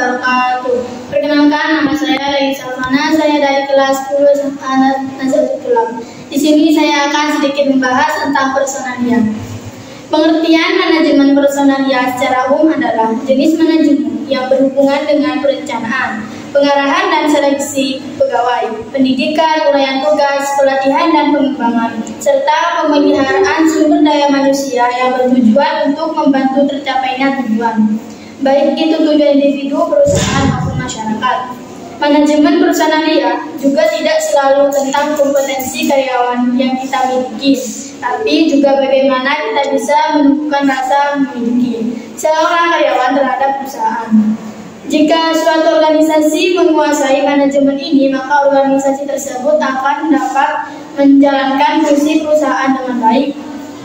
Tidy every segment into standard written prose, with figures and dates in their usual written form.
wabarakatuh. Perkenalkan, nama saya Regi Salmana. Saya dari kelas 10 SMA Nazatul Tulam. Di sini saya akan sedikit membahas tentang personalia. Pengertian manajemen personalia secara umum adalah jenis manajemen yang berhubungan dengan perencanaan, pengarahan dan seleksi pegawai, pendidikan, uraian tugas, pelatihan dan pengembangan, serta pemeliharaan sumber daya manusia yang bertujuan untuk membantu tercapainya tujuan, baik itu tujuan individu, perusahaan maupun masyarakat. Manajemen personalia juga tidak selalu tentang kompetensi karyawan yang kita miliki, tapi juga bagaimana kita bisa menumbuhkan rasa memiliki seorang karyawan terhadap perusahaan. Jika suatu organisasi menguasai manajemen ini, maka organisasi tersebut akan dapat menjalankan fungsi perusahaan dengan baik,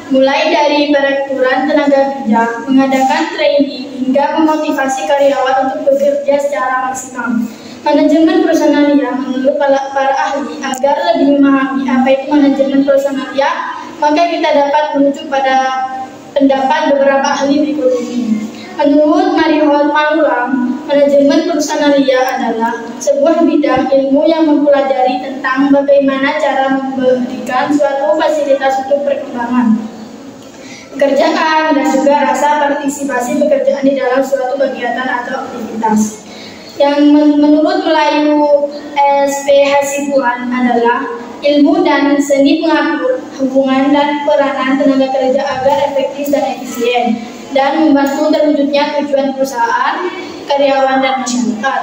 mulai dari perekrutan tenaga kerja, mengadakan training, hingga memotivasi karyawan untuk bekerja secara maksimal. Manajemen personalia menurut para ahli, agar lebih memahami apa itu manajemen personalia, maka kita dapat merujuk pada pendapat beberapa ahli berikut ini. Menurut Mariholt Manulang, manajemen personalia adalah sebuah bidang ilmu yang mempelajari tentang bagaimana cara memberikan suatu fasilitas untuk perkembangan pekerjaan dan juga rasa partisipasi pekerjaan di dalam suatu kegiatan atau aktivitas. Yang menurut Melayu SP Hasibuan adalah ilmu dan seni pengatur hubungan dan peranan tenaga kerja agar efektif dan efisien dan membantu terwujudnya tujuan perusahaan, karyawan, dan masyarakat.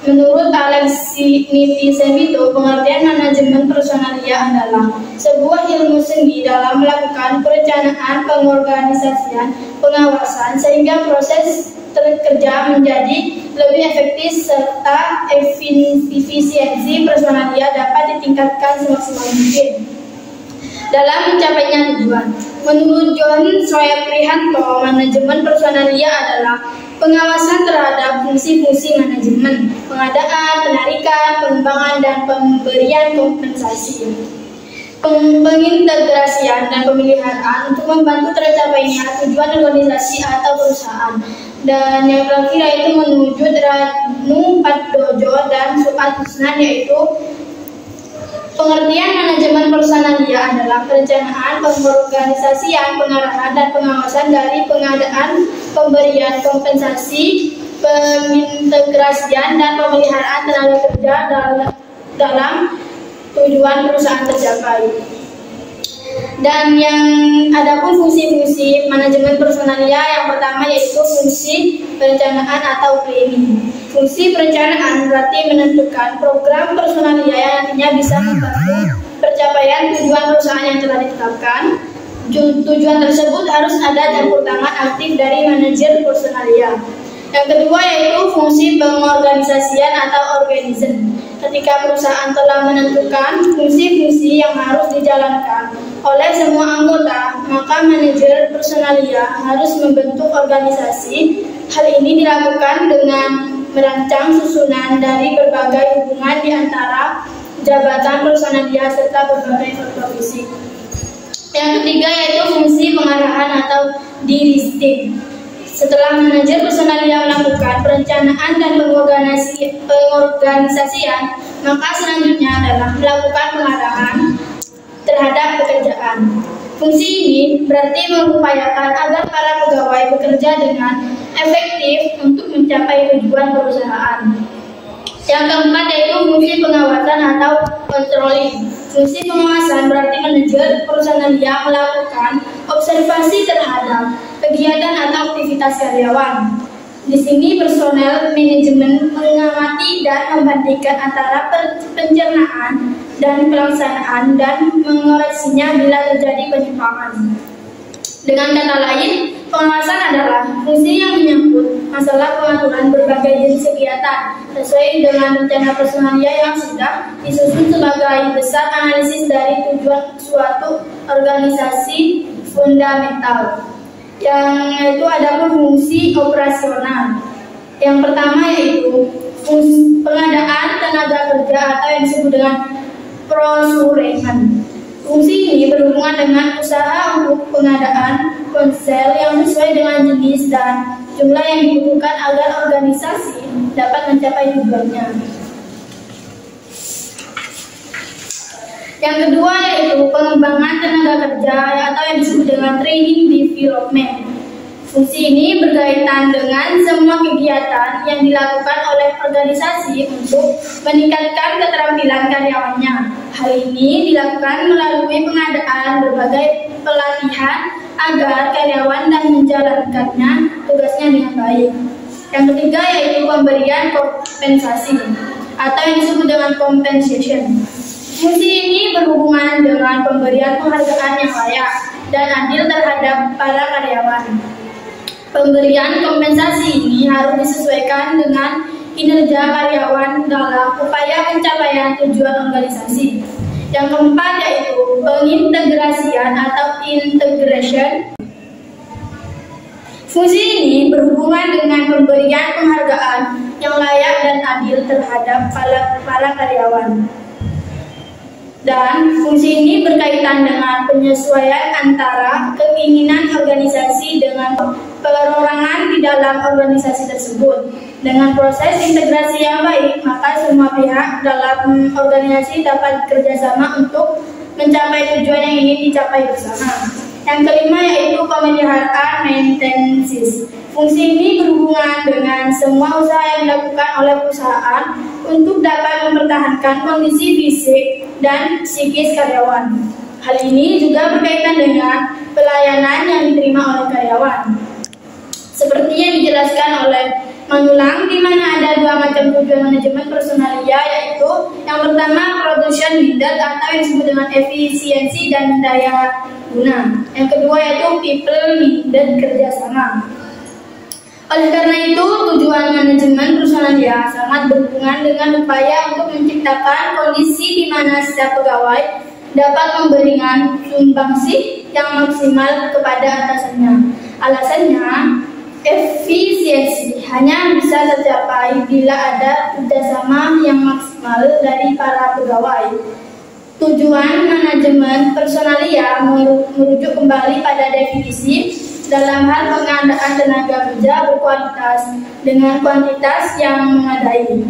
Menurut Alexi Niti Semito, pengertian manajemen personalia adalah sebuah ilmu seni dalam melakukan perencanaan, pengorganisasian, pengawasan, sehingga proses kerja menjadi lebih efektif serta efisiensi personalia dapat ditingkatkan semaksimal mungkin dalam mencapainya tujuan. Menurut John Soe Prihanto, manajemen personalia adalah pengawasan terhadap fungsi-fungsi manajemen, pengadaan, penarikan, pengembangan, dan pemberian kompensasi, pengintegrasian dan pemeliharaan untuk membantu tercapainya tujuan organisasi atau perusahaan. Dan yang terakhir yaitu menurut Ranu Patdojo dan Suat Husnan, yaitu pengertian manajemen personalia adalah perencanaan, pengorganisasian, pengarahan, dan pengawasan dari pengadaan, pemberian kompensasi, pengintegrasian, dan pemeliharaan tenaga kerja dalam tujuan perusahaan tercapai. Dan yang adapun fungsi-fungsi manajemen personalia, yang pertama yaitu fungsi perencanaan atau planning. Fungsi perencanaan berarti menentukan program personalia yang nantinya bisa membantu pencapaian tujuan perusahaan yang telah ditetapkan. Tujuan tersebut harus ada campur tangan aktif dari manajer personalia. Yang kedua yaitu fungsi pengorganisasian atau organisasi. Ketika perusahaan telah menentukan fungsi-fungsi yang harus dijalankan oleh semua anggota, maka manajer personalia harus membentuk organisasi. Hal ini dilakukan dengan merancang susunan dari berbagai hubungan di antara jabatan personalia serta berbagai faktor fisik. Yang ketiga yaitu fungsi pengarahan atau directing. Setelah manajer personalia melakukan perencanaan dan pengorganisasian, maka selanjutnya adalah melakukan pengarahan terhadap pekerjaan. Fungsi ini berarti mengupayakan agar para pegawai bekerja dengan efektif untuk mencapai tujuan perusahaan. Yang keempat yaitu fungsi pengawasan atau controlling. Fungsi pengawasan berarti manajer personalia melakukan observasi terhadap kegiatan atau aktivitas karyawan. Di sini personel manajemen mengamati dan membandingkan antara pencernaan dan pelaksanaan dan mengoreksinya bila terjadi penyimpangan. Dengan kata lain, pengawasan adalah fungsi yang menyangkut masalah pengaturan berbagai jenis kegiatan sesuai dengan rencana personalia yang sudah disusun sebagai besar analisis dari tujuan suatu organisasi fundamental. Yang itu ada fungsi operasional. Yang pertama yaitu fungsi pengadaan tenaga kerja atau yang disebut dengan prosureman. Fungsi ini berhubungan dengan usaha untuk pengadaan ponsel yang sesuai dengan jenis dan jumlah yang dibutuhkan agar organisasi dapat mencapai tujuannya. Yang kedua yaitu pengembangan tenaga kerja atau yang disebut dengan training development. Fungsi ini berkaitan dengan semua kegiatan yang dilakukan oleh organisasi untuk meningkatkan keterampilan karyawannya. Hal ini dilakukan melalui pengadaan berbagai pelatihan agar karyawan dan menjalankannya tugasnya dengan baik. Yang ketiga yaitu pemberian kompensasi atau yang disebut dengan compensation. Fungsi ini berhubungan dengan pemberian penghargaan yang layak dan adil terhadap para karyawan. Pemberian kompensasi ini harus disesuaikan dengan kinerja karyawan dalam upaya pencapaian tujuan organisasi. Yang keempat yaitu pengintegrasian atau integration. Fungsi ini berhubungan dengan pemberian penghargaan yang layak dan adil terhadap para karyawan. Dan fungsi ini berkaitan dengan penyesuaian antara keinginan organisasi dengan perorangan di dalam organisasi tersebut. Dengan proses integrasi yang baik, maka semua pihak dalam organisasi dapat bekerjasama untuk mencapai tujuan yang ingin dicapai bersama. Yang kelima yaitu pemeliharaan maintenance. Fungsi ini berhubungan dengan semua usaha yang dilakukan oleh perusahaan untuk dapat mempertahankan kondisi fisik dan psikis karyawan. Hal ini juga berkaitan dengan pelayanan yang diterima oleh karyawan. Seperti yang dijelaskan oleh Manulang, di mana ada dua macam tujuan manajemen personalia, yaitu yang pertama production needed atau yang disebut dengan efisiensi dan daya guna. Yang kedua yaitu people needed, kerjasama. Oleh karena itu, tujuan manajemen personalia sangat berhubungan dengan upaya untuk menciptakan kondisi di mana setiap pegawai dapat memberikan sumbangsi yang maksimal kepada atasannya. Alasannya, efisiensi hanya bisa tercapai bila ada kerjasama yang maksimal dari para pegawai. Tujuan manajemen personalia merujuk kembali pada definisi dalam hal pengadaan tenaga kerja berkualitas dengan kuantitas yang memadai.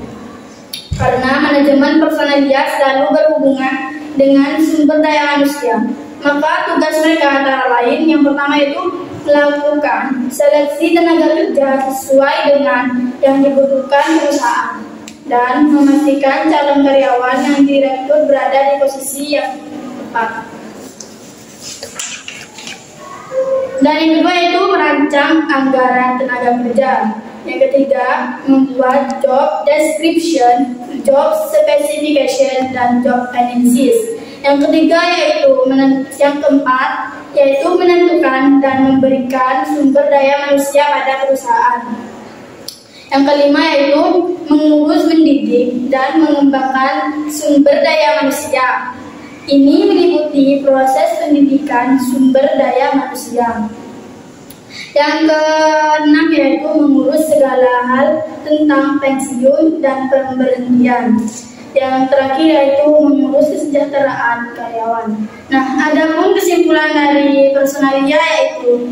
Karena manajemen personalia selalu berhubungan dengan sumber daya manusia, maka tugas mereka antara lain yang pertama itu melakukan seleksi tenaga kerja sesuai dengan yang dibutuhkan perusahaan dan memastikan calon karyawan yang direkrut berada di posisi yang tepat. Dan yang kedua itu merancang anggaran tenaga kerja. Yang ketiga, membuat job description, job specification, dan job analysis. Yang ketiga yang keempat yaitu menentukan dan memberikan sumber daya manusia pada perusahaan. Yang kelima yaitu mengurus, mendidik, dan mengembangkan sumber daya manusia. Ini meliputi proses pendidikan sumber daya manusia. Yang keenam yaitu mengurus segala hal tentang pensiun dan pemberhentian. Yang terakhir yaitu mengurus kesejahteraan karyawan. Nah, adapun kesimpulan dari personalia yaitu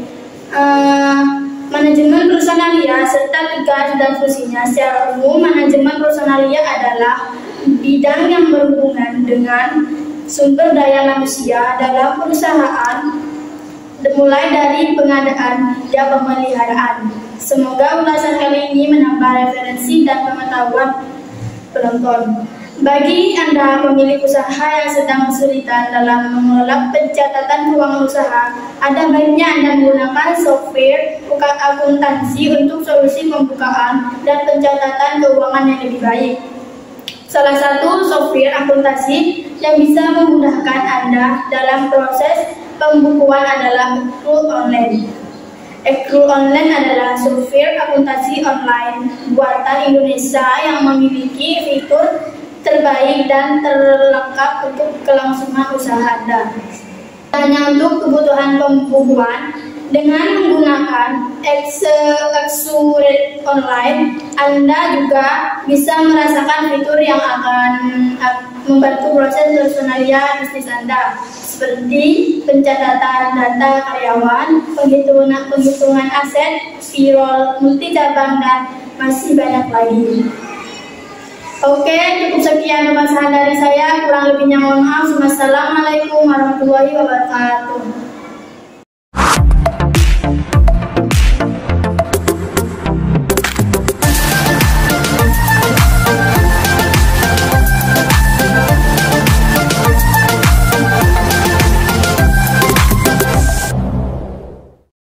manajemen personalia serta tugas dan fungsinya. Secara umum, manajemen personalia adalah bidang yang berhubungan dengan sumber daya manusia dalam perusahaan, mulai dari pengadaan hingga pemeliharaan. Semoga ulasan kali ini menambah referensi dan pengetahuan penonton. Bagi Anda pemilik usaha yang sedang kesulitan dalam mengelola pencatatan keuangan usaha, ada baiknya Anda menggunakan software akuntansi untuk solusi pembukaan dan pencatatan keuangan yang lebih baik. Salah satu software akuntansi yang bisa memudahkan Anda dalam proses pembukuan adalah Accrual Online. Accrual Online adalah software akuntansi online buatan Indonesia yang memiliki fitur terbaik dan terlengkap untuk kelangsungan usaha Anda. Hanya untuk kebutuhan pembukuan, dengan menggunakan Accrual Online, Anda juga bisa merasakan fitur yang akan membantu proses personalia bisnis Anda. seperti pencatatan data karyawan, penghitungan aset, payroll, multi cabang, dan masih banyak lagi. Oke, cukup sekian pembahasan dari saya. Kurang lebihnya mohon maaf. Wassalamualaikum warahmatullahi wabarakatuh.